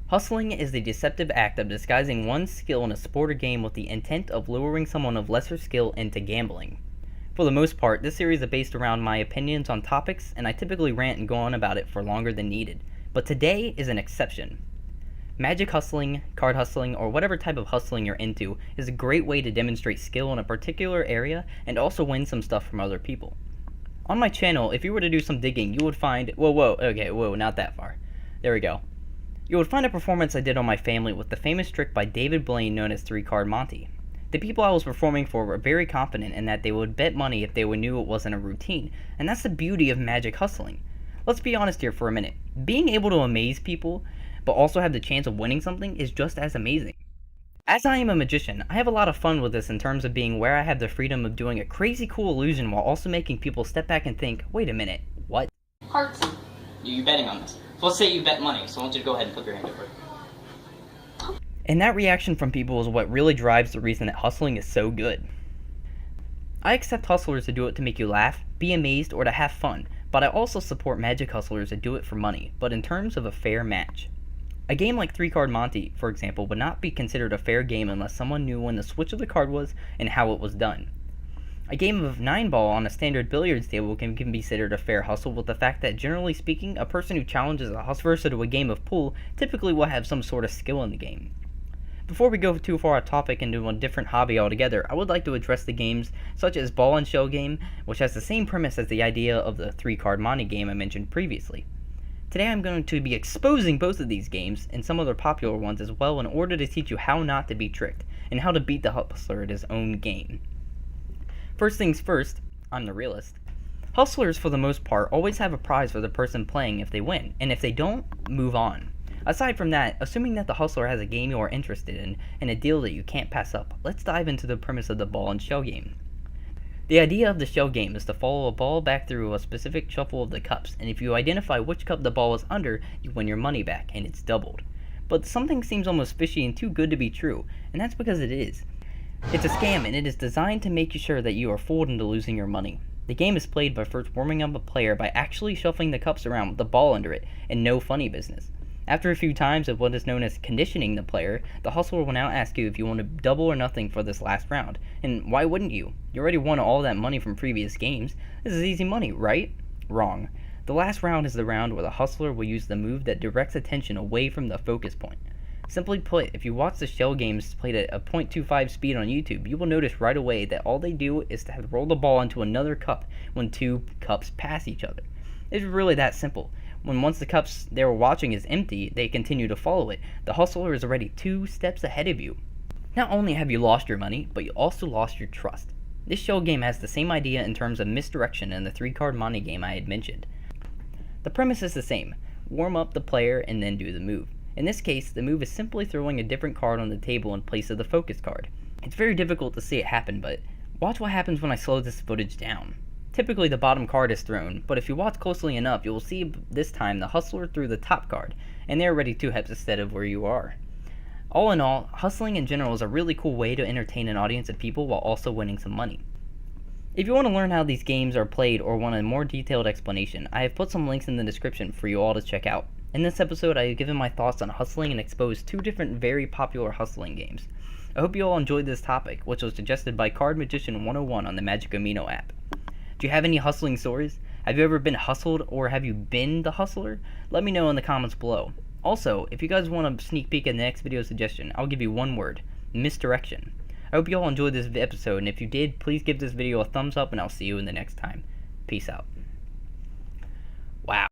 Hustling is the deceptive act of disguising one's skill in a sport or game with the intent of luring someone of lesser skill into gambling. For the most part, this series is based around my opinions on topics, and I typically rant and go on about it for longer than needed. But today is an exception. Magic hustling, card hustling, or whatever type of hustling you're into is a great way to demonstrate skill in a particular area and also win some stuff from other people. On my channel, if you were to do some digging, you would find, not that far. There we go. You would find a performance I did on my family with the famous trick by David Blaine known as 3-card Monte. The people I was performing for were very confident in that they would bet money if they knew it wasn't a routine, and that's the beauty of magic hustling. Let's be honest here for a minute. Being able to amaze people, but also have the chance of winning something is just as amazing. As I am a magician, I have a lot of fun with this in terms of being where I have the freedom of doing a crazy cool illusion while also making people step back and think, wait a minute, what? Hearts. You're betting on this. So let's say you bet money, so I want you to go ahead and flip your hand over. And that reaction from people is what really drives the reason that hustling is so good. I accept hustlers to do it to make you laugh, be amazed, or to have fun, but I also support magic hustlers that do it for money, but in terms of a fair match. A game like 3-card Monte, for example, would not be considered a fair game unless someone knew when the switch of the card was and how it was done. A game of 9-ball on a standard billiards table can be considered a fair hustle with the fact that, generally speaking, a person who challenges a hustler to a game of pool typically will have some sort of skill in the game. Before we go too far off topic into a different hobby altogether, I would like to address the games such as Ball and Shell game, which has the same premise as the idea of the 3-card Monte game I mentioned previously. Today I'm going to be exposing both of these games and some other popular ones as well in order to teach you how not to be tricked and how to beat the hustler at his own game. First things first, I'm the realist. Hustlers, for the most part, always have a prize for the person playing if they win, and if they don't, move on. Aside from that, assuming that the hustler has a game you are interested in, and a deal that you can't pass up, let's dive into the premise of the Ball and Shell game. The idea of the shell game is to follow a ball back through a specific shuffle of the cups, and if you identify which cup the ball is under, you win your money back, and it's doubled. But something seems almost fishy and too good to be true, and that's because it is. It's a scam, and it is designed to make you sure that you are fooled into losing your money. The game is played by first warming up a player by actually shuffling the cups around with the ball under it, and no funny business. After a few times of what is known as conditioning the player, the hustler will now ask you if you want to double or nothing for this last round. And why wouldn't you? You already won all that money from previous games. This is easy money, right? Wrong. The last round is the round where the hustler will use the move that directs attention away from the focus point. Simply put, if you watch the shell games played at a .25 speed on YouTube, you will notice right away that all they do is to roll the ball into another cup when two cups pass each other. It's really that simple. Once the cups they were watching is empty, they continue to follow it. The hustler is already 2 steps ahead of you. Not only have you lost your money, but you also lost your trust. This shell game has the same idea in terms of misdirection in the 3-card Monte game I had mentioned. The premise is the same. Warm up the player and then do the move. In this case, the move is simply throwing a different card on the table in place of the focus card. It's very difficult to see it happen, but watch what happens when I slow this footage down. Typically the bottom card is thrown, but if you watch closely enough, you will see this time the hustler threw the top card, and they're already 2 steps instead of where you are. All in all, hustling in general is a really cool way to entertain an audience of people while also winning some money. If you want to learn how these games are played or want a more detailed explanation, I have put some links in the description for you all to check out. In this episode, I have given my thoughts on hustling and exposed 2 different very popular hustling games. I hope you all enjoyed this topic, which was suggested by Card Magician 101 on the Magic Amino app. Do you have any hustling stories? Have you ever been hustled, or have you been the hustler? Let me know in the comments below. Also, if you guys want a sneak peek at the next video suggestion, I'll give you one word: misdirection. I hope you all enjoyed this episode, and if you did, please give this video a thumbs up, and I'll see you in the next time. Peace out. Wow.